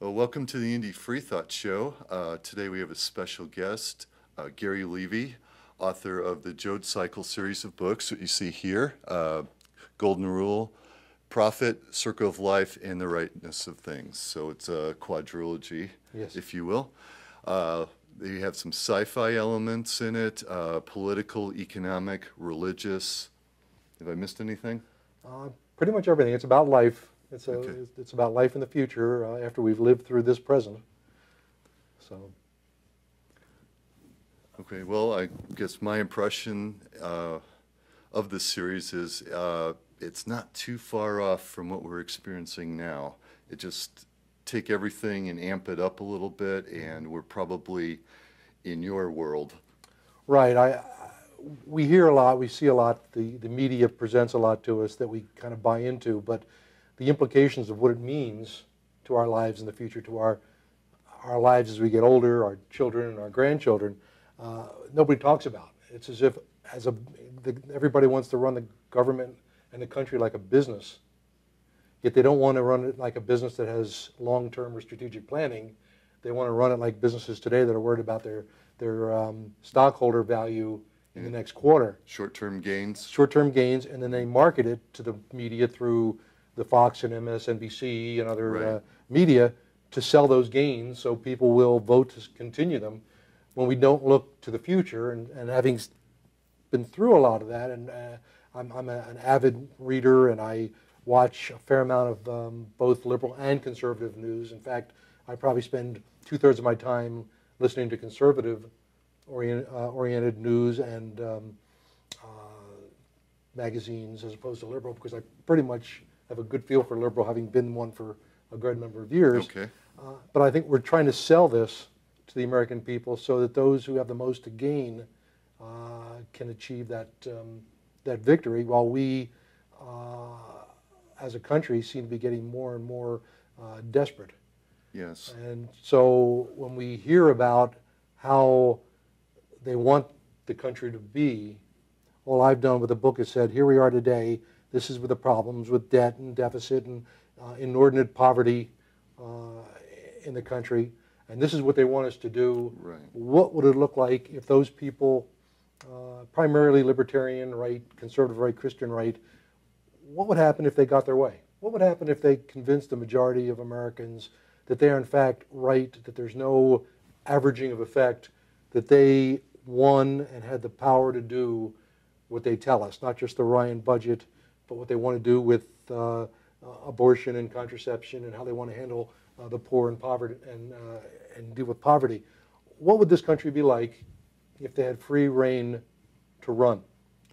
Well, welcome to the Indie Free Thought Show. Today we have a special guest, Gary Levey, author of the Joad Cycle series of books that you see here, Golden Rule, Profit, Circle of Life, and The Rightness of Things. So it's a quadrilogy, yes, if you will. You have some sci-fi elements in it, political, economic, religious. Have I missed anything? Pretty much everything. It's about life. Okay. It's about life in the future after we've lived through this present. So. Okay, well, I guess my impression of this series is it's not too far off from what we're experiencing now. It just take everything and amp it up a little bit, and we're probably in your world. Right. We hear a lot, we see a lot, the media presents a lot to us that we kind of buy into, but the implications of what it means to our lives in the future, to our lives as we get older, our children and our grandchildren, nobody talks about. It's as if everybody wants to run the government and the country like a business, yet they don't want to run it like a business that has long-term or strategic planning. They want to run it like businesses today that are worried about their stockholder value in the next quarter. Short-term gains. Short-term gains, and then they market it to the media through the Fox and MSNBC and other media to sell those gains so people will vote to continue them when we don't look to the future. And having been through a lot of that, and I'm an avid reader, and I watch a fair amount of both liberal and conservative news. In fact, I probably spend 2/3 of my time listening to conservative oriented news and magazines as opposed to liberal, because I pretty much have a good feel for liberal, having been one for a good number of years. Okay. But I think we're trying to sell this to the American people so that those who have the most to gain can achieve that victory, while we, as a country, seem to be getting more and more desperate. Yes. And so when we hear about how they want the country to be, all I've done with the book is said, here we are today. This is with the problems with debt and deficit and inordinate poverty in the country, and this is what they want us to do. Right. What would it look like if those people, primarily libertarian right, conservative right, Christian right, what would happen if they got their way? What would happen if they convinced the majority of Americans that they are in fact right, that there's no averaging of effect, that they won and had the power to do what they tell us, not just the Ryan budget, but what they want to do with abortion and contraception, and how they want to handle the poor and poverty and deal with poverty. What would this country be like if they had free reign to run?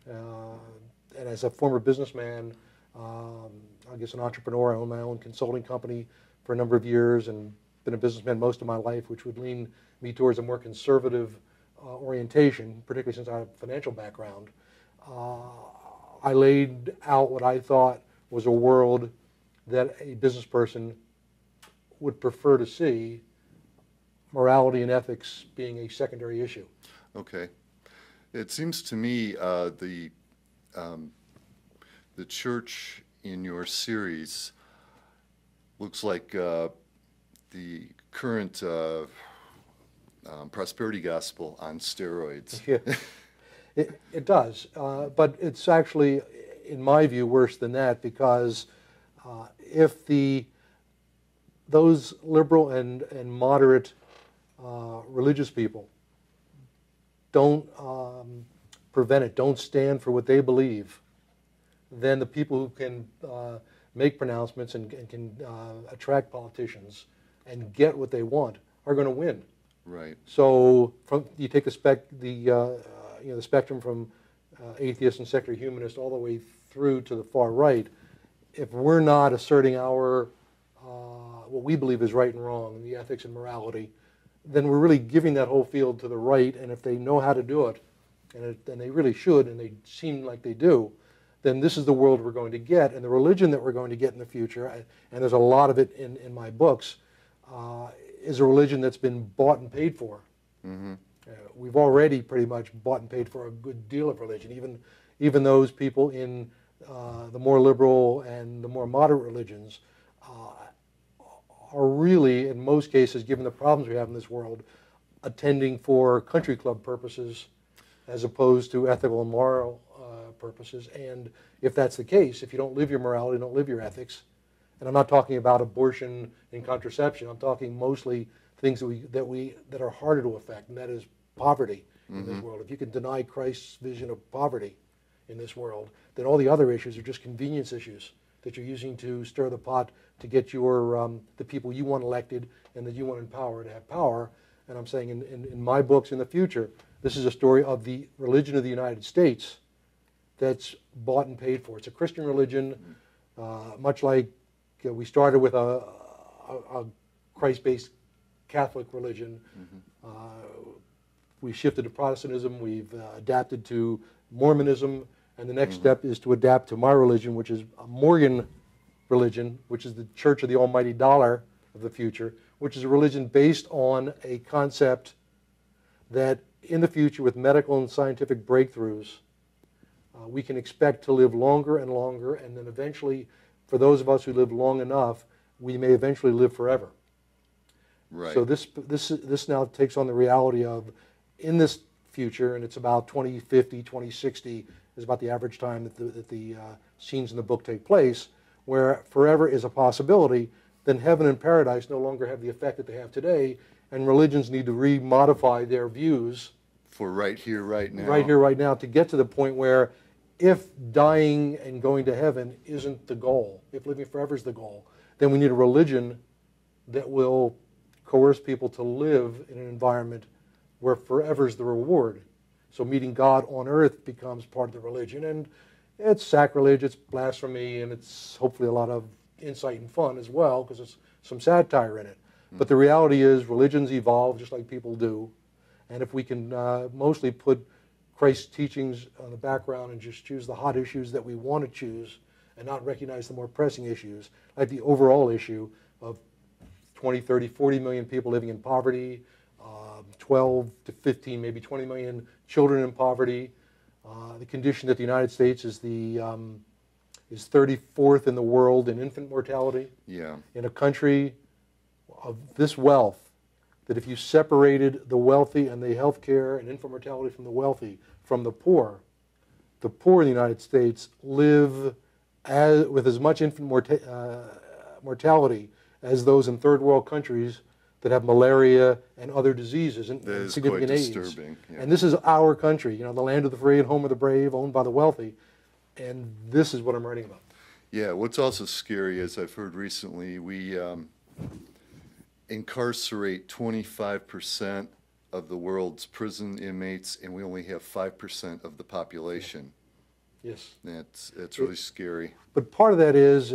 And as a former businessman, I guess an entrepreneur, I own my own consulting company for a number of years and been a businessman most of my life, which would lean me towards a more conservative orientation, particularly since I have a financial background. I laid out what I thought was a world that a business person would prefer to see, morality and ethics being a secondary issue. Okay. It seems to me the church in your series looks like the current prosperity gospel on steroids. Yeah. It does, but it's actually, in my view, worse than that, because if those liberal and moderate religious people don't prevent it, don't stand for what they believe, then the people who can make pronouncements and can attract politicians and get what they want are going to win. Right. So you take the spectrum from atheist and secular humanist all the way through to the far right. If we're not asserting our what we believe is right and wrong, the ethics and morality, then we're really giving that whole field to the right. And if they know how to do it, and they really should, and they seem like they do, then this is the world we're going to get. And the religion that we're going to get in the future, and there's a lot of it in my books, is a religion that's been bought and paid for. Mm-hmm. We've already pretty much bought and paid for a good deal of religion. Even those people in the more liberal and the more moderate religions are really, in most cases, given the problems we have in this world, attending for country club purposes as opposed to ethical and moral purposes. And if that's the case, if you don't live your morality, don't live your ethics, and I'm not talking about abortion and contraception, I'm talking mostly things that are harder to affect, and that is poverty in this world. If you can deny Christ's vision of poverty in this world, then all the other issues are just convenience issues that you're using to stir the pot to get your the people you want elected and that you want in power to have power. And I'm saying in my books in the future, this is a story of the religion of the United States that's bought and paid for. It's a Christian religion, much like we started with a Christ-based Catholic religion. We shifted to Protestantism. We've adapted to Mormonism. And the next step is to adapt to my religion, which is a Morgan religion, which is the Church of the Almighty Dollar of the future, which is a religion based on a concept that in the future, with medical and scientific breakthroughs, we can expect to live longer and longer, and then eventually, for those of us who live long enough, we may eventually live forever. Right. So this now takes on the reality of, in this future, and it's about 2050, 2060, is about the average time that the scenes in the book take place, where forever is a possibility, then heaven and paradise no longer have the effect that they have today, and religions need to remodify their views. For right here, right now. Right here, right now, to get to the point where if dying and going to heaven isn't the goal, if living forever is the goal, then we need a religion that will coerce people to live in an environment where forever is the reward. So meeting God on earth becomes part of the religion, and it's sacrilege, it's blasphemy, and it's hopefully a lot of insight and fun as well, because there's some satire in it. But the reality is religions evolve just like people do, and if we can mostly put Christ's teachings on the background and just choose the hot issues that we want to choose and not recognize the more pressing issues, like the overall issue of 20, 30, 40 million people living in poverty, 12 to 15, maybe 20 million children in poverty. The condition that the United States is 34th in the world in infant mortality. Yeah. In a country of this wealth, that if you separated the wealthy and the health care and infant mortality from the wealthy, from the poor in the United States live with as much infant mortality as those in third world countries that have malaria and other diseases and significant AIDS. Disturbing. Yeah. And this is our country, the land of the free and home of the brave, owned by the wealthy. And this is what I'm writing about. Yeah, what's also scary is I've heard recently we incarcerate 25% of the world's prison inmates, and we only have 5% of the population. Yes. It's really scary. But part of that is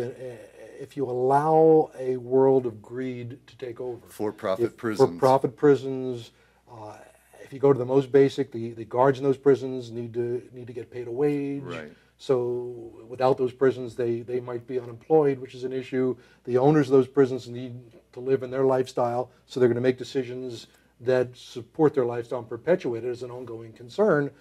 if you allow a world of greed to take over. For-profit prisons. For-profit prisons. If you go to the most basic, the guards in those prisons need to get paid a wage. Right. So without those prisons, they might be unemployed, which is an issue. The owners of those prisons need to live in their lifestyle, so they're going to make decisions that support their lifestyle and perpetuate it as an ongoing concern.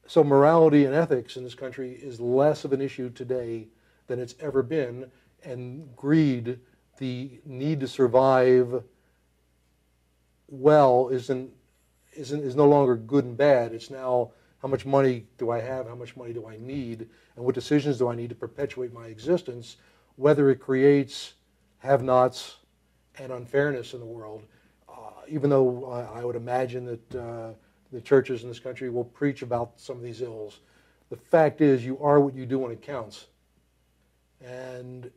So morality and ethics in this country is less of an issue today than it's ever been, and greed, the need to survive well, is no longer good and bad. It's now, how much money do I have, how much money do I need, and what decisions do I need to perpetuate my existence, whether it creates have-nots and unfairness in the world. Even though I would imagine that the churches in this country will preach about some of these ills, the fact is you are what you do when it counts. And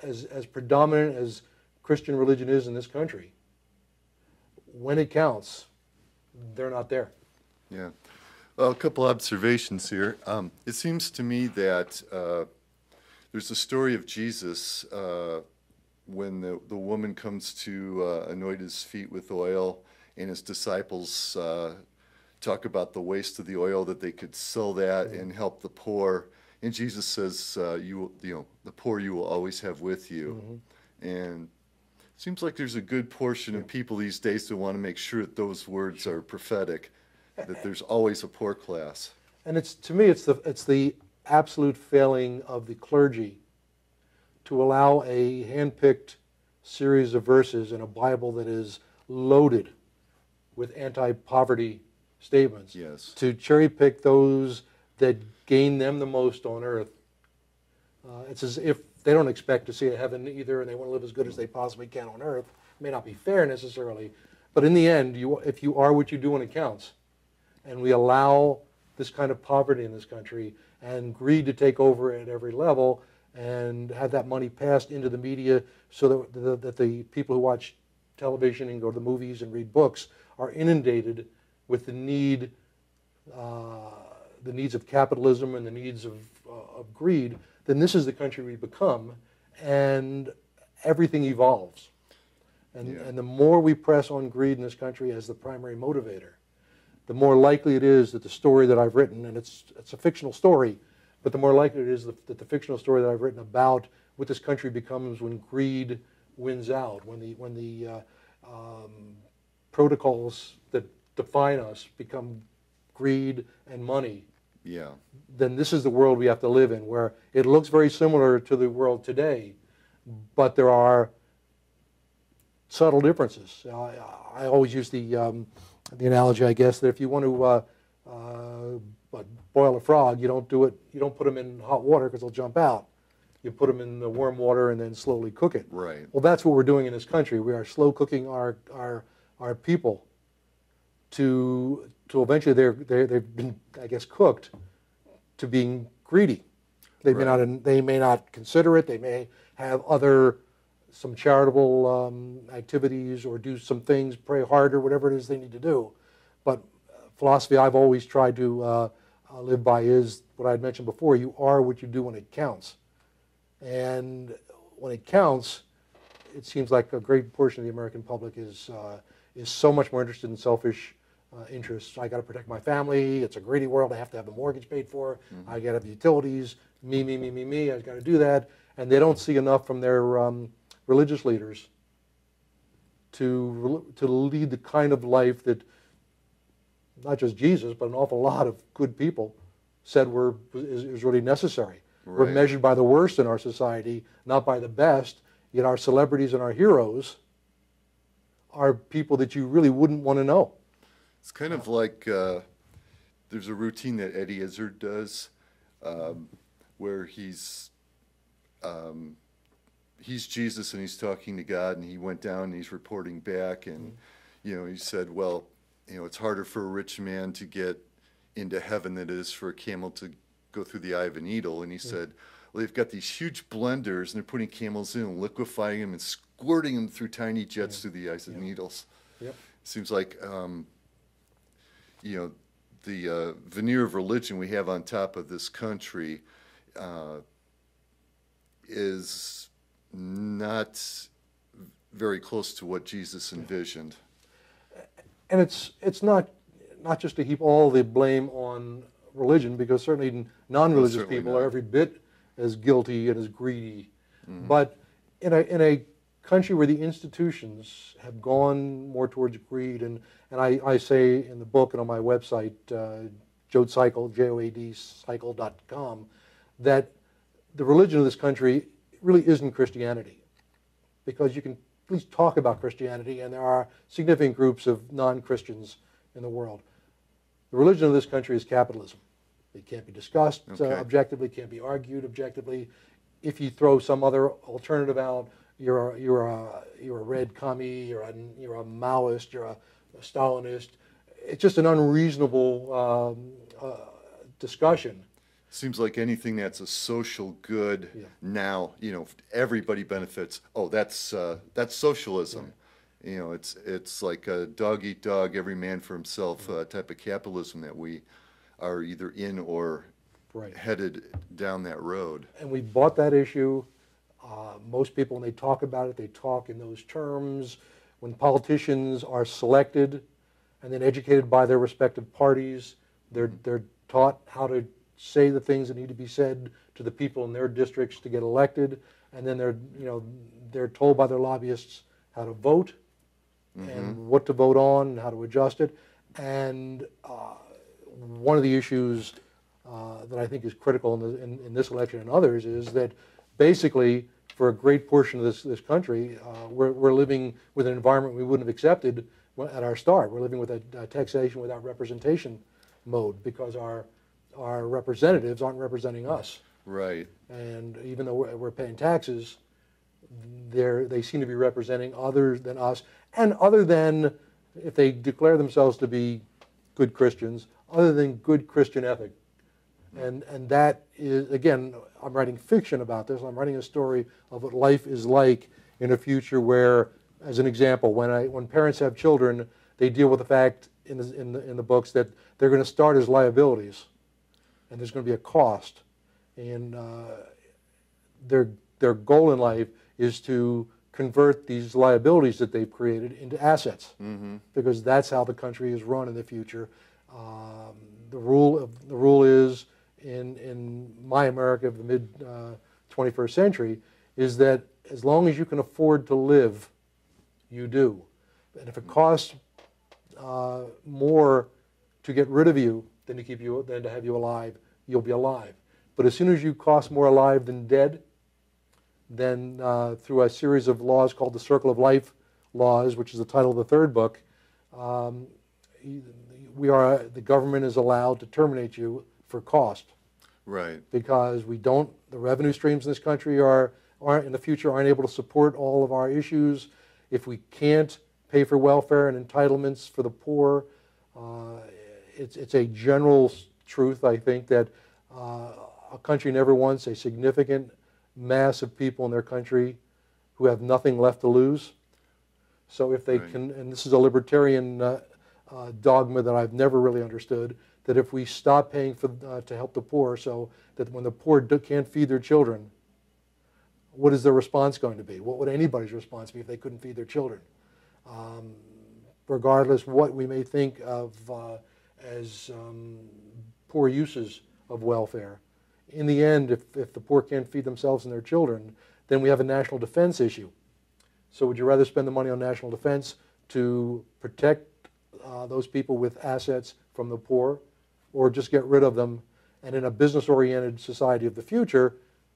as predominant as Christian religion is in this country, when it counts, they're not there. Yeah. Well, a couple observations here. It seems to me that there's a story of Jesus when the woman comes to anoint his feet with oil, and his disciples talk about the waste of the oil, that they could sell that and help the poor. And Jesus says, the poor you will always have with you. And it seems like there's a good portion of people these days that want to make sure that those words are prophetic, that there's always a poor class. And to me, it's the absolute failing of the clergy to allow a hand-picked series of verses in a Bible that is loaded with anti-poverty statements, Yes. to cherry pick those that gain them the most on earth. It's as if they don't expect to see a heaven either, and they want to live as good as they possibly can on earth. It may not be fair necessarily, but in the end, if you are what you do when it counts, and we allow this kind of poverty in this country and greed to take over at every level, and have that money passed into the media so that the people who watch television and go to the movies and read books are inundated with the needs of capitalism and the needs of greed, then this is the country we become, and everything evolves. And the more we press on greed in this country as the primary motivator, the more likely it is that the story that I've written, and it's a fictional story, but the more likely it is that the fictional story that I've written about what this country becomes when greed wins out, when the protocols that define us become greed and money, then this is the world we have to live in, where it looks very similar to the world today, but there are subtle differences. I always use the analogy, I guess, that if you want to boil a frog, you don't put them in hot water because they'll jump out. You put them in the warm water and then slowly cook it. Right. Well, that's what we're doing in this country. We are slow cooking our people to eventually they've been, I guess, cooked to being greedy. They may not consider it. They may have some charitable activities or do some things, pray harder, whatever it is they need to do. But philosophy I've always tried to live by is what I had mentioned before: you are what you do when it counts. And when it counts, it seems like a great portion of the American public is so much more interested in selfish interests. I got to protect my family. It's a greedy world. I have to have the mortgage paid for. I got to have the utilities. Me. I got to do that. And they don't see enough from their religious leaders to lead the kind of life that not just Jesus, but an awful lot of good people said is really necessary. Right. We're measured by the worst in our society, not by the best. Yet our celebrities and our heroes are people that you really wouldn't want to know. It's kind of like there's a routine that Eddie Izzard does where he's Jesus and he's talking to God, and he went down and he's reporting back, and he said, well, it's harder for a rich man to get into heaven than it is for a camel to go through the eye of a needle. And he said, well, they've got these huge blenders and they're putting camels in and liquefying them and squirting them through tiny jets through the eyes of needles. Yep. Seems like the veneer of religion we have on top of this country is not very close to what Jesus envisioned. And it's not just to heap all the blame on religion, because certainly non-religious people are every bit as guilty and as greedy. But in a country where the institutions have gone more towards greed, and I say in the book and on my website, Joad Cycle, Joad cycle.com, that the religion of this country really isn't Christianity, because you can at least talk about Christianity, and there are significant groups of non-Christians in the world. The religion of this country is capitalism. It can't be discussed objectively, can't be argued objectively. If you throw some other alternative out, you're a red commie, you're a Maoist, you're a Stalinist. It's just an unreasonable discussion. Seems like anything that's a social good now, everybody benefits. Oh, that's socialism. Yeah. It's like a dog eat dog, every man for himself type of capitalism that we are either in or headed down that road. And we bought that issue. Most people, when they talk about it, they talk in those terms. When politicians are selected and then educated by their respective parties, they're taught how to say the things that need to be said to the people in their districts to get elected, and then they're told by their lobbyists how to vote and what to vote on and how to adjust it. And one of the issues that I think is critical in this election and others is that basically for a great portion of this country, we're living with an environment we wouldn't have accepted at our start. We're living with a taxation without representation mode because our representatives aren't representing us. Right. And even though we're paying taxes, they seem to be representing other than us, and other than, if they declare themselves to be good Christians, other than good Christian ethic. And that is, again, I'm writing fiction about this. I'm writing a story of what life is like in a future where, as an example, when parents have children, they deal with the fact in the books that they're going to start as liabilities, and there's going to be a cost. And their goal in life is to convert these liabilities that they've created into assets, because that's how the country is run in the future. The rule is in my America of the mid 21st century is that as long as you can afford to live, you do. And if it costs more to get rid of you than to have you alive, you'll be alive. But as soon as you cost more alive than dead, then through a series of laws called the Circle of Life laws, which is the title of the third book, the government is allowed to terminate you for cost. Right. Because the revenue streams in this country aren't in the future aren't able to support all of our issues. If we can't pay for welfare and entitlements for the poor, it's a general truth, I think, that a country never wants a significant mass of people in their country who have nothing left to lose. So if they can, and this is a libertarian dogma that I've never really understood, that if we stop paying to help the poor, so that when the poor can't feed their children, what is their response going to be? What would anybody's response be if they couldn't feed their children? Regardless what we may think of as poor uses of welfare, in the end, if the poor can't feed themselves and their children, then we have a national defense issue. So would you rather spend the money on national defense to protect those people with assets from the poor, or just get rid of them? And in a business-oriented society of the future,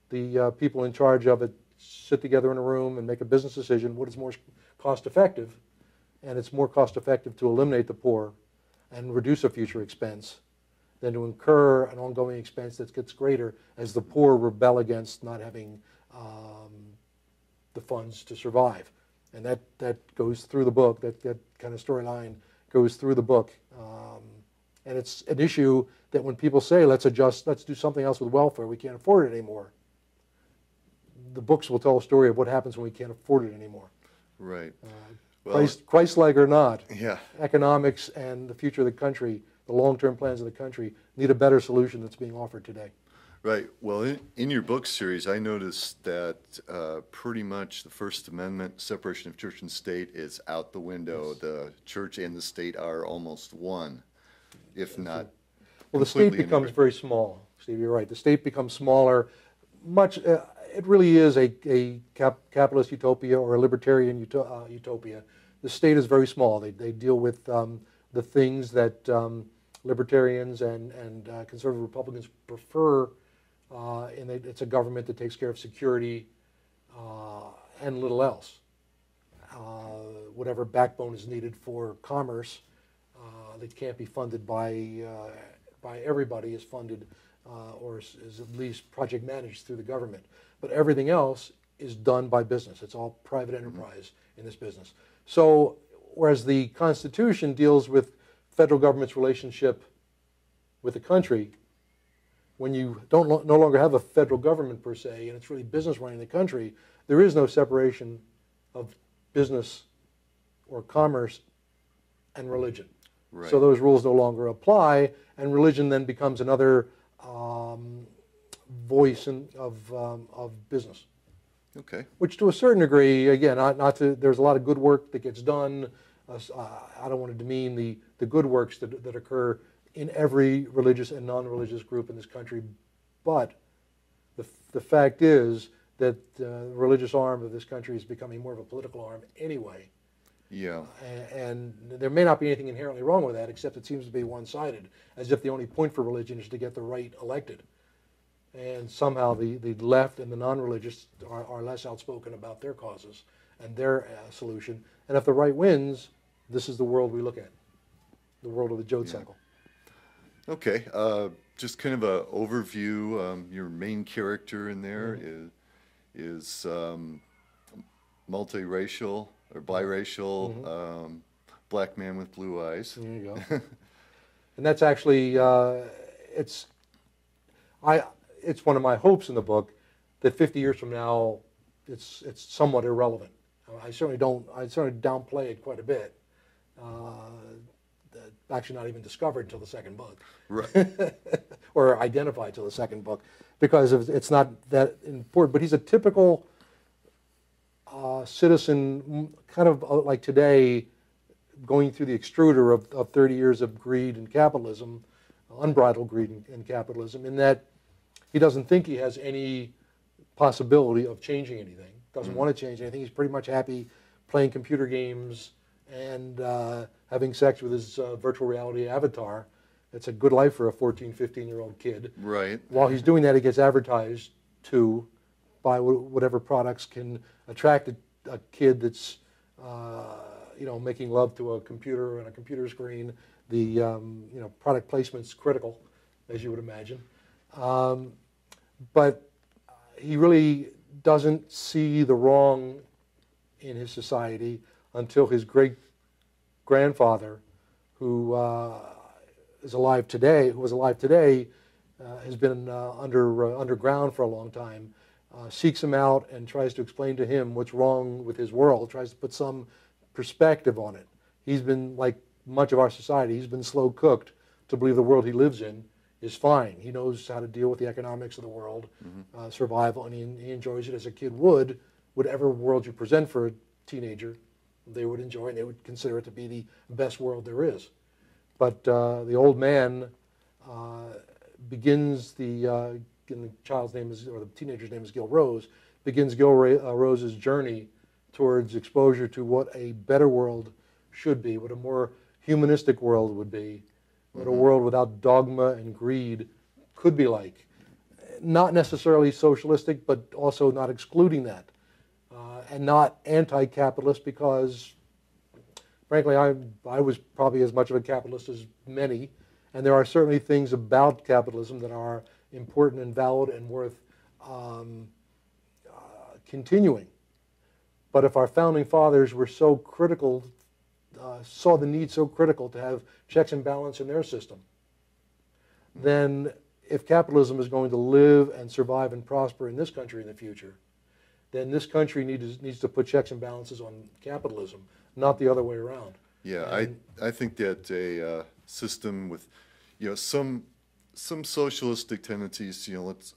the people in charge of it sit together in a room and make a business decision. What is more cost-effective? And it's more cost-effective to eliminate the poor and reduce a future expense than to incur an ongoing expense that gets greater as the poor rebel against not having the funds to survive. And that goes through the book. That kind of storyline goes through the book. And it's an issue that when people say, let's do something else with welfare, we can't afford it anymore, the books will tell a story of what happens when we can't afford it anymore. Right. Christ-like or not, yeah. Economics and the future of the country, the long-term plans of the country, need a better solution that's being offered today. Right. Well, in your book series, I noticed that pretty much the First Amendment, separation of church and state, is out the window. Yes. The church and the state are almost one, if not. Well, the state becomes very small, Steve. You're right. The state becomes smaller. It really is a capitalist utopia or a libertarian utopia. The state is very small. They deal with the things that libertarians and conservative Republicans prefer. It's a government that takes care of security and little else. Whatever backbone is needed for commerce that can't be funded by everybody is funded or is at least project managed through the government. But everything else is done by business. It's all private enterprise in this business. So whereas the Constitution deals with federal government's relationship with the country, when you no longer have a federal government per se, and it's really business running the country, there is no separation of business or commerce and religion. Right. So those rules no longer apply, and religion then becomes another voice of business. Okay. Which to a certain degree, again, there's a lot of good work that gets done. I don't want to demean the good works that occur in every religious and non-religious group in this country, but the fact is that the religious arm of this country is becoming more of a political arm anyway. Yeah. And there may not be anything inherently wrong with that, except it seems to be one-sided, as if the only point for religion is to get the right elected. and somehow the left and the non-religious are less outspoken about their causes and their solution. And if the right wins, this is the world we look at, the world of the Joad cycle. Okay, just kind of a overview. Your main character in there is multiracial or biracial, black man with blue eyes. There you go. And that's actually it's one of my hopes in the book that 50 years from now it's somewhat irrelevant. I certainly downplay it quite a bit. Actually not even discovered until the second book, Right. or identified till the second book, because it's not that important. But he's a typical citizen, kind of like today, going through the extruder of 30 years of greed and capitalism, unbridled greed and capitalism, in that he doesn't think he has any possibility of changing anything, doesn't want to change anything. He's pretty much happy playing computer games and having sex with his virtual reality avatar. It's a good life for a 14, 15-year-old kid. Right. While he's doing that, he gets advertised to by whatever products can attract a kid that's making love to a computer and a computer screen. The product placement's critical, as you would imagine. But he really doesn't see the wrong in his society until his great-grandfather, who was alive today, has been underground for a long time, seeks him out and tries to explain to him what's wrong with his world, tries to put some perspective on it. He's been, like much of our society, he's been slow cooked to believe the world he lives in is fine. He knows how to deal with the economics of the world, survival, and he enjoys it as a kid would. Whatever world you present for a teenager, they would enjoy, and they would consider it to be the best world there is. But the old man begins the child's name is, or the teenager's name is Gil Rose, begins Gil Rose's journey towards exposure to what a better world should be, what a more humanistic world would be, what a world without dogma and greed could be like. Not necessarily socialistic, but also not excluding that. And not anti-capitalist, because frankly I was probably as much of a capitalist as many, and there are certainly things about capitalism that are important and valid and worth continuing. But if our founding fathers were so critical, saw the need so critical to have checks and balance in their system, then if capitalism is going to live and survive and prosper in this country in the future, then this country needs to put checks and balances on capitalism, not the other way around. Yeah, I think that a system with, some socialistic tendencies, let's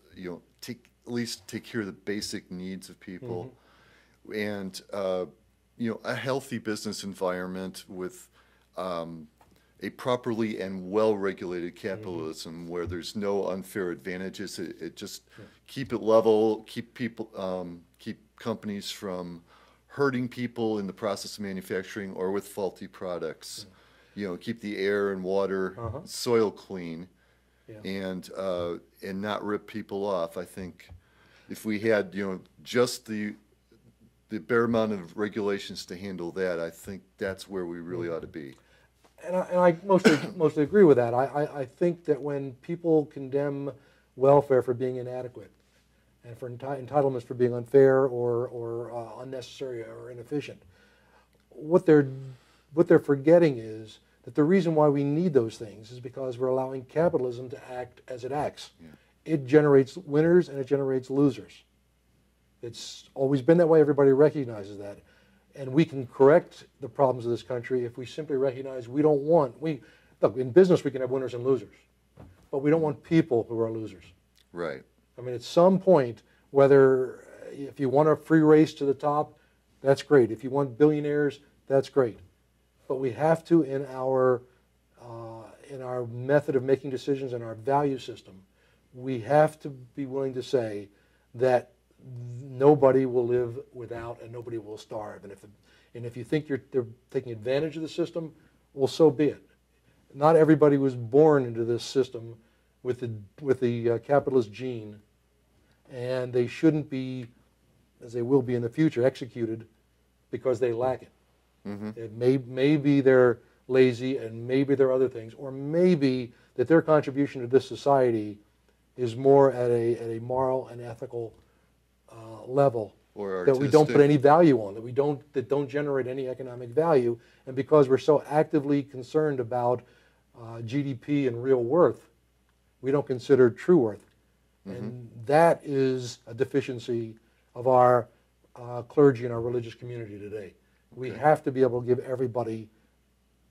at least take care of the basic needs of people, and a healthy business environment with a properly and well-regulated capitalism where there's no unfair advantages. It just keep it level, keep people, keep companies from hurting people in the process of manufacturing or with faulty products. Keep the air and water, soil clean, and not rip people off. I think if we had just the bare amount of regulations to handle that, I think that's where we really ought to be. And I mostly agree with that. I think that when people condemn welfare for being inadequate and for entitlements for being unfair or unnecessary or inefficient, what they're forgetting is that the reason why we need those things is because we're allowing capitalism to act as it acts. It generates winners and it generates losers. It's always been that way. Everybody recognizes that. And we can correct the problems of this country if we simply recognize look, in business we can have winners and losers, but we don't want people who are losers. Right. I mean, at some point, whether if you want a free race to the top, that's great. If you want billionaires, that's great. But we have to, in our method of making decisions and our value system, we have to be willing to say that nobody will live without and nobody will starve. And if you think they're taking advantage of the system, well, so be it. Not everybody was born into this system with the capitalist gene and they shouldn't be, as they will be in the future, executed because they lack it. It maybe they're lazy, and maybe there are other things, or maybe that their contribution to this society is more at a moral and ethical level Or that we don't put artistic. any value on, that don't generate any economic value, and because we're so actively concerned about GDP and real worth, we don't consider true worth, and that is a deficiency of our clergy and our religious community today. We have to be able to give everybody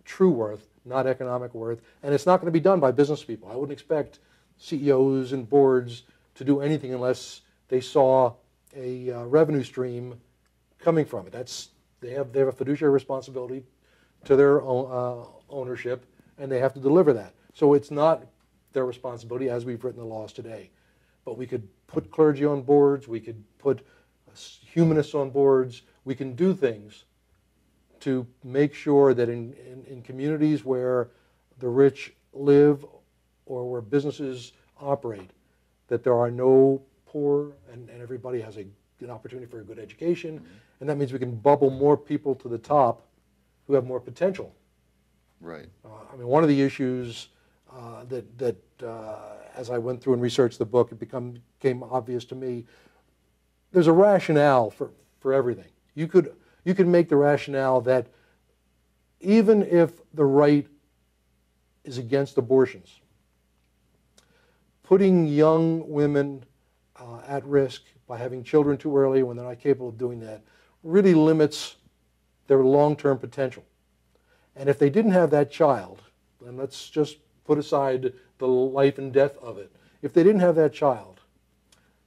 true worth, not economic worth, and it's not going to be done by business people. I wouldn't expect CEOs and boards to do anything unless they saw a revenue stream coming from it. They have a fiduciary responsibility to their ownership, and they have to deliver that. So it's not their responsibility as we've written the laws today. But we could put clergy on boards, we could put humanists on boards, we can do things to make sure that in communities where the rich live or where businesses operate, that there are no poor and everybody has an opportunity for a good education. And that means we can bubble more people to the top who have more potential. Right. I mean, one of the issues that as I went through and researched the book, it became obvious to me, there's a rationale for everything. You could make the rationale that even if the right is against abortions, putting young women at risk by having children too early when they're not capable of doing that really limits their long-term potential. And if they didn't have that child, and let's just put aside the life and death of it, if they didn't have that child,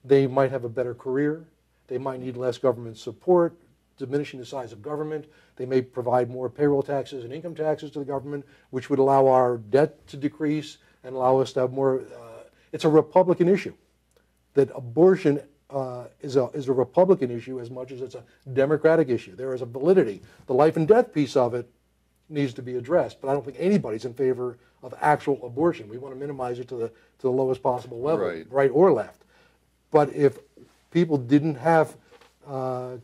they might have a better career, they might need less government support, diminishing the size of government, they may provide more payroll taxes and income taxes to the government, which would allow our debt to decrease and allow us to have more. It's a Republican issue. That abortion is a Republican issue as much as it's a Democratic issue. There is a validity. The life and death piece of it needs to be addressed, but I don't think anybody's in favor of actual abortion. We want to minimize it to the lowest possible level, right or left. But if people didn't have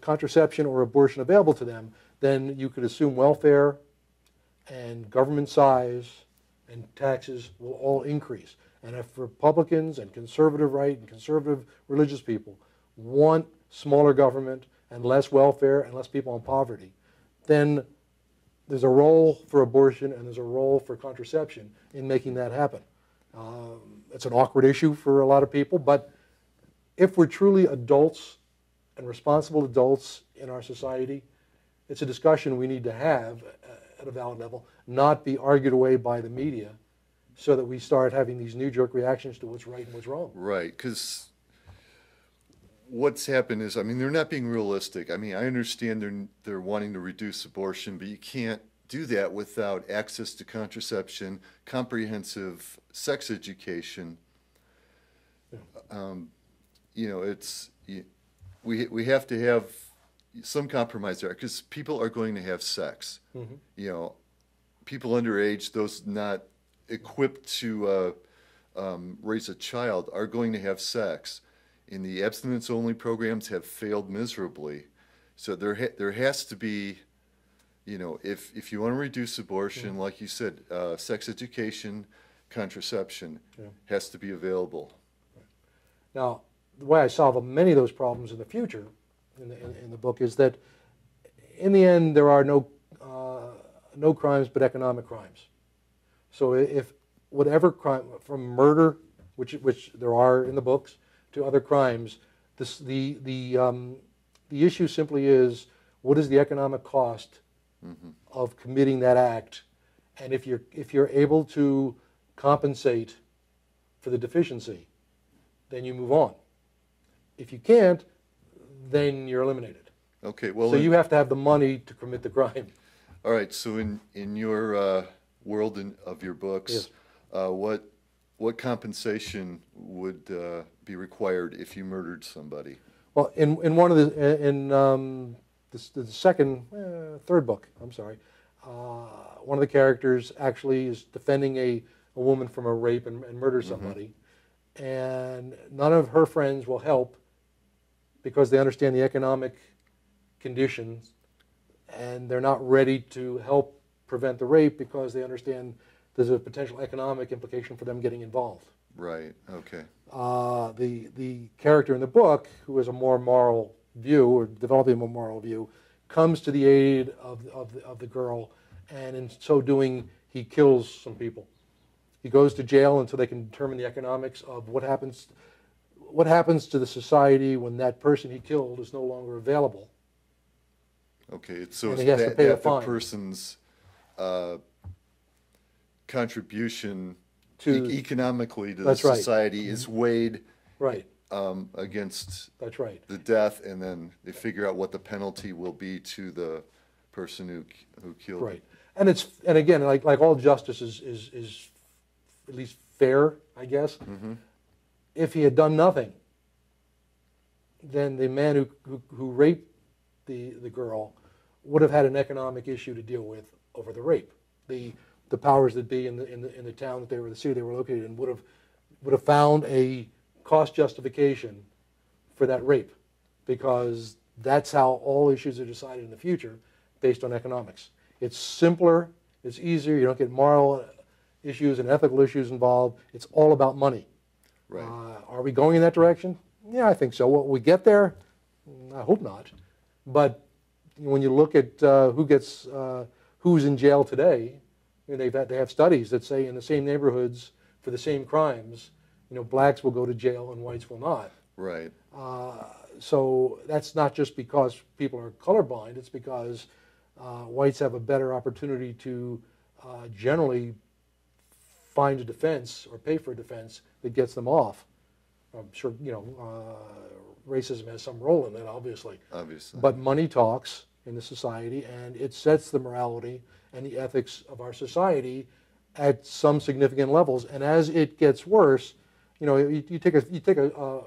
contraception or abortion available to them, then you could assume welfare and government size and taxes will all increase. And if Republicans and conservative right and conservative religious people want smaller government and less welfare and less people in poverty, then there's a role for abortion and there's a role for contraception in making that happen. It's an awkward issue for a lot of people, but if we're truly adults and responsible adults in our society, it's a discussion we need to have at a valid level, not be argued away by the media so that we start having these knee-jerk reactions to what's right and what's wrong. Right, because what's happened is, I mean, they're not being realistic. I mean, I understand they're wanting to reduce abortion, but you can't do that without access to contraception, comprehensive sex education. You know, we have to have some compromise there because people are going to have sex. You know, people underage, those not equipped to raise a child, are going to have sex. And the abstinence-only programs have failed miserably. So there has to be, you know, if you want to reduce abortion, like you said, sex education, contraception has to be available. Now, the way I solve many of those problems in the future, in the book, is that in the end there are no crimes but economic crimes. So if whatever crime, from murder, which there are in the books, to other crimes, the issue simply is, what is the economic cost of committing that act, and if you're able to compensate for the deficiency, then you move on. If you can't, then you're eliminated. Okay, well, so you have to have the money to commit the crime. All right. So in your world of your books, what compensation would be required if you murdered somebody? Well, in one of the third book, I'm sorry, one of the characters actually is defending a woman from a rape and murders somebody, and none of her friends will help because they understand the economic conditions, and they're not ready to help prevent the rape because they understand there's a potential economic implication for them getting involved. Right. Okay. The character in the book, who has a more moral view, or developing a more moral view, comes to the aid of the girl, and in so doing, he kills some people. He goes to jail until they can determine the economics of what happens to the society when that person he killed is no longer available. Okay. So And it's he has to that, pay a that the fine. person's contribution To- economically to the That's right. society is weighed Right, against that's right. the death, and then they figure out what the penalty will be to the person who killed. Right, and again, like all justice is at least fair, I guess. Mm-hmm. If he had done nothing, then the man who raped the girl would have had an economic issue to deal with over the rape. The powers that be in the town that the city they were located in would have found a cost justification for that rape, because that's how all issues are decided in the future, based on economics. It's simpler, it's easier. You don't get moral issues and ethical issues involved. It's all about money. Right. Are we going in that direction? Yeah, I think so. Will we get there? I hope not. But when you look at who's in jail today, they have studies that say in the same neighborhoods for the same crimes, blacks will go to jail and whites will not. Right. So that's not just because people are colorblind. It's because whites have a better opportunity to generally find a defense or pay for a defense that gets them off. I'm sure racism has some role in that, obviously. Obviously. But money talks in the society, and it sets the morality and the ethics of our society at some significant levels. And as it gets worse, you take a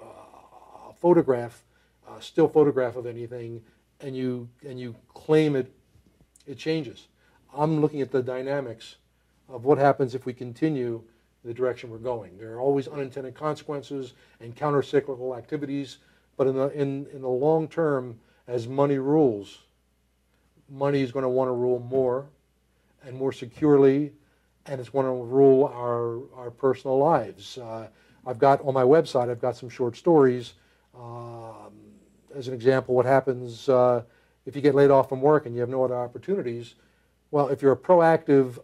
photograph, a still photograph of anything, and you claim it changes. I'm looking at the dynamics of what happens if we continue the direction we're going. There are always unintended consequences and counter-cyclical activities, but in the long term, as money rules, money is going to want to rule more and more securely, and it's going to rule our personal lives. I've got on my website, I've got some short stories. As an example, what happens if you get laid off from work and you have no other opportunities? Well, if you're a proactive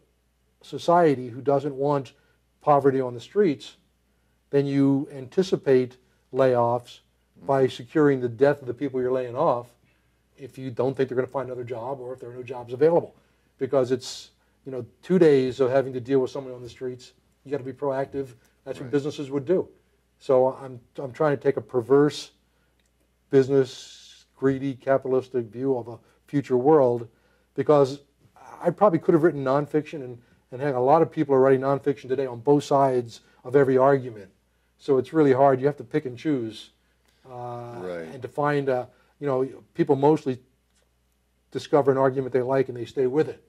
society who doesn't want poverty on the streets, then you anticipate layoffs by securing the death of the people you're laying off if you don't think they're going to find another job, or if there are no jobs available. Because it's 2 days of having to deal with someone on the streets. You got to be proactive. That's what businesses would do. So I'm trying to take a perverse, business, greedy, capitalistic view of a future world, because I probably could have written nonfiction, and heck, a lot of people are writing nonfiction today on both sides of every argument. So it's really hard. You have to pick and choose, and to find people mostly discover an argument they like and they stay with it.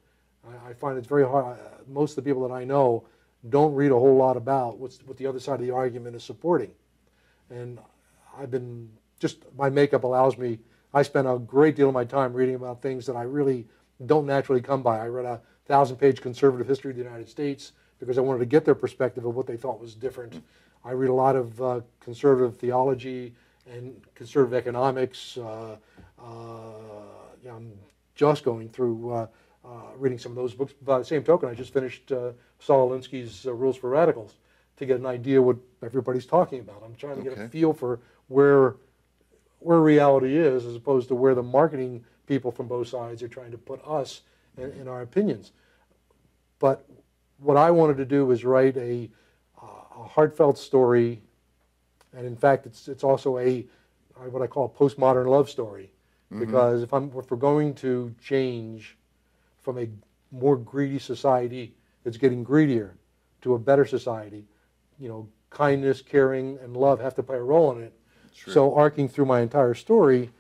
I find it's very hard. Most of the people that I know don't read a whole lot about what the other side of the argument is supporting. And my makeup allows me, I spend a great deal of my time reading about things that I really don't naturally come by. I read a 1,000-page conservative history of the United States because I wanted to get their perspective of what they thought was different. I read a lot of conservative theology and conservative economics. I'm just going through reading some of those books. By the same token, I just finished Saul Alinsky's Rules for Radicals to get an idea what everybody's talking about. I'm trying to get a feel for where reality is, as opposed to where the marketing people from both sides are trying to put us in our opinions. But what I wanted to do was write a heartfelt story, and in fact, it's also what I call a postmodern love story, because if we're going to change from a more greedy society that's getting greedier to a better society, kindness, caring, and love have to play a role in it. True. So arcing through my entire story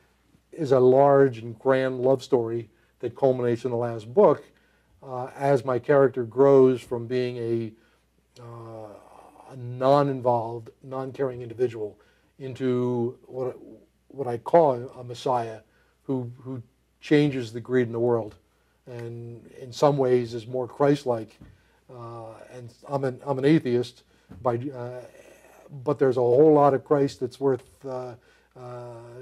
is a large and grand love story that culminates in the last book, as my character grows from being a a non-involved, non-caring individual into what I call a messiah who changes the greed in the world, and in some ways is more Christ-like. And I'm an atheist, but there's a whole lot of Christ that's worth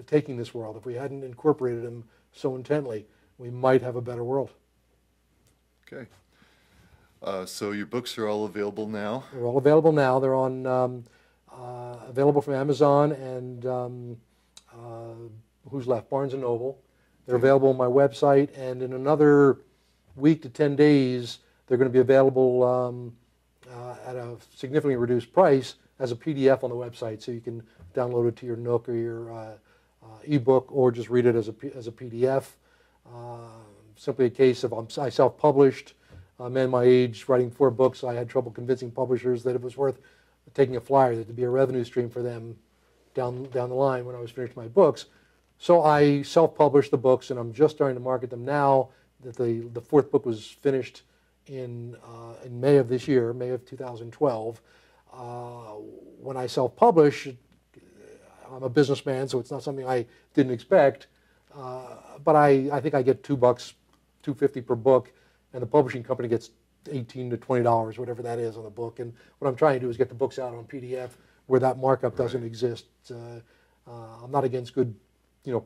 taking this world. If we hadn't incorporated him so intently, we might have a better world. Okay. So your books are all available now? They're all available now. They're on available from Amazon and who's left? Barnes & Noble. They're available on my website, and in another week to 10 days, they're going to be available at a significantly reduced price as a PDF on the website, so you can download it to your Nook or your ebook, or just read it as a PDF. Simply a case of I self-published. I'm in my age, writing 4 books. I had trouble convincing publishers that it was worth taking a flyer, that to be a revenue stream for them down the line when I was finished my books. So I self-published the books, and I'm just starting to market them now. That the 4th book was finished in May of this year, May of 2012. When I self-publish, I'm a businessman, so it's not something I didn't expect. But I think I get $2, $2.50 per book, and the publishing company gets $18 to $20, whatever that is, on the book. And what I'm trying to do is get the books out on PDF where that markup doesn't exist. I'm not against good,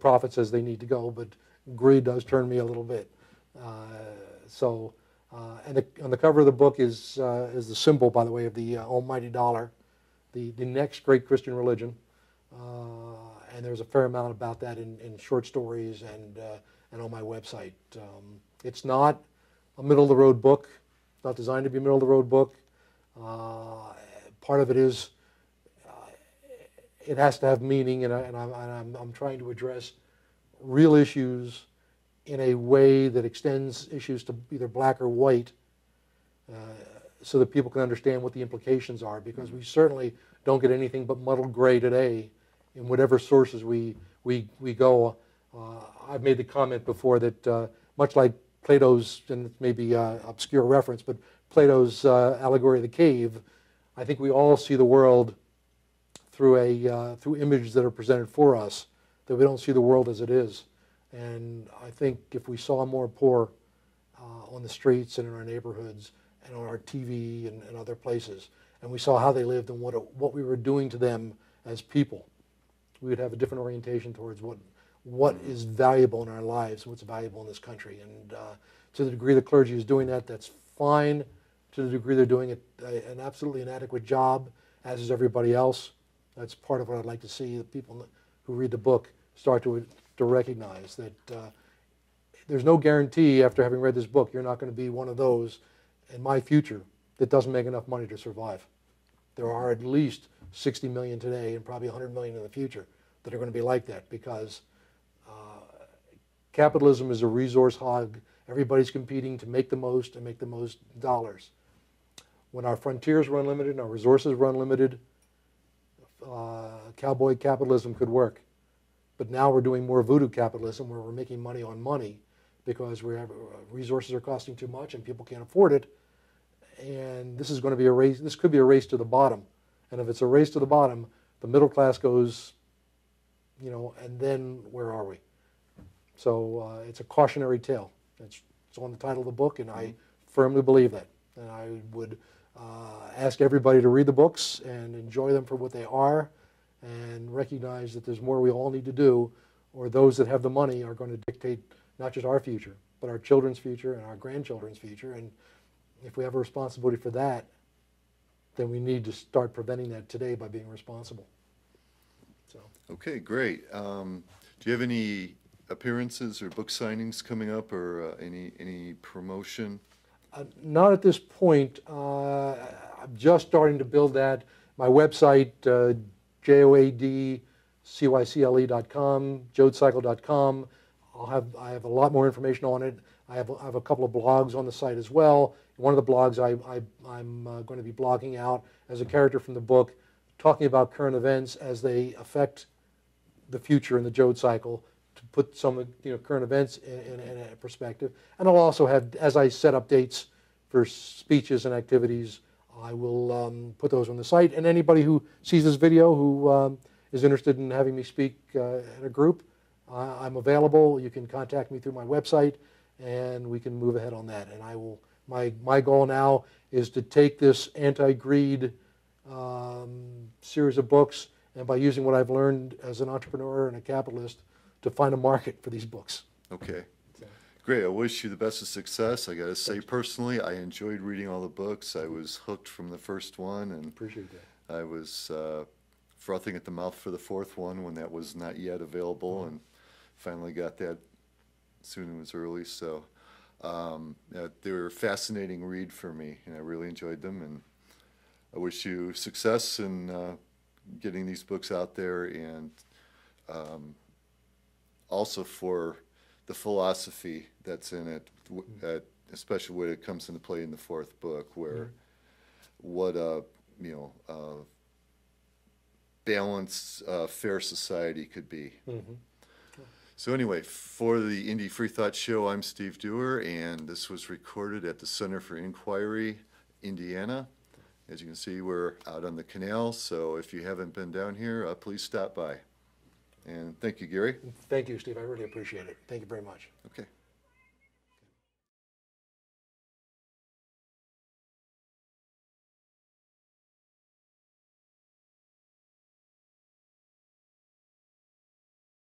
profits as they need to go, but greed does turn me a little bit. And on the cover of the book is the symbol, by the way, of the almighty dollar, the next great Christian religion. And there's a fair amount about that in short stories and on my website. It's not a middle-of-the-road book. It's not designed to be a middle-of-the-road book. Part of it is it has to have meaning, and I'm trying to address real issues in a way that extends issues to either black or white, so that people can understand what the implications are, because we certainly don't get anything but muddled gray today in whatever sources we go. I've made the comment before that much like Plato's, and it may be an obscure reference, but Plato's allegory of the cave, I think we all see the world through images that are presented for us, that we don't see the world as it is. And I think if we saw more poor on the streets and in our neighborhoods and on our TV and other places, and we saw how they lived and what we were doing to them as people, we would have a different orientation towards what is valuable in our lives, what's valuable in this country. And to the degree the clergy is doing that, that's fine. To the degree they're doing an absolutely inadequate job, as is everybody else, that's part of what I'd like to see the people who read the book start to recognize, that there's no guarantee after having read this book you're not going to be one of those in my future that doesn't make enough money to survive. There are at least 60 million today and probably 100 million in the future that are going to be like that, because capitalism is a resource hog. Everybody's competing to make the most and make the most dollars. When our frontiers were unlimited and our resources were unlimited, cowboy capitalism could work. But now we're doing more voodoo capitalism, where we're making money on money because resources are costing too much and people can't afford it. And this is going to be a race. This could be a race to the bottom. And if it's a race to the bottom, the middle class goes, and then where are we? So it's a cautionary tale. It's on the title of the book, and I firmly believe that. And I would ask everybody to read the books and enjoy them for what they are, and recognize that there's more we all need to do, or those that have the money are going to dictate not just our future, but our children's future and our grandchildren's future. And if we have a responsibility for that, then we need to start preventing that today by being responsible. So. Okay, great. Do you have any appearances or book signings coming up, or any promotion? Not at this point. I'm just starting to build that. My website, joadcycle.com, joadcycle.com. I have a lot more information on it. I have a couple of blogs on the site as well. One of the blogs I'm going to be blogging out as a character from the book, talking about current events as they affect the future in the Joad cycle, to put some current events in a perspective. And I'll also have, as I set up dates for speeches and activities, I will put those on the site. And anybody who sees this video who is interested in having me speak at a group, I'm available. You can contact me through my website, and we can move ahead on that. And I will. My goal now is to take this anti-greed series of books, and by using what I've learned as an entrepreneur and a capitalist, to find a market for these books. Okay. Great. I wish you the best of success. I got to say, personally, I enjoyed reading all the books. I was hooked from the first one, and Appreciate that. I was frothing at the mouth for the fourth one when that was not yet available, and finally got that soon. It was early, so they were a fascinating read for me, and I really enjoyed them. And I wish you success in getting these books out there, and also for the philosophy that's in it, especially when it comes into play in the fourth book, where what a balanced, fair society could be. So anyway, for the Indie Free Thought Show, I'm Steve Dewar, and this was recorded at the Center for Inquiry, Indiana. As you can see, we're out on the canal, so if you haven't been down here, please stop by. And thank you, Gary. Thank you, Steve. I really appreciate it. Thank you very much. Okay.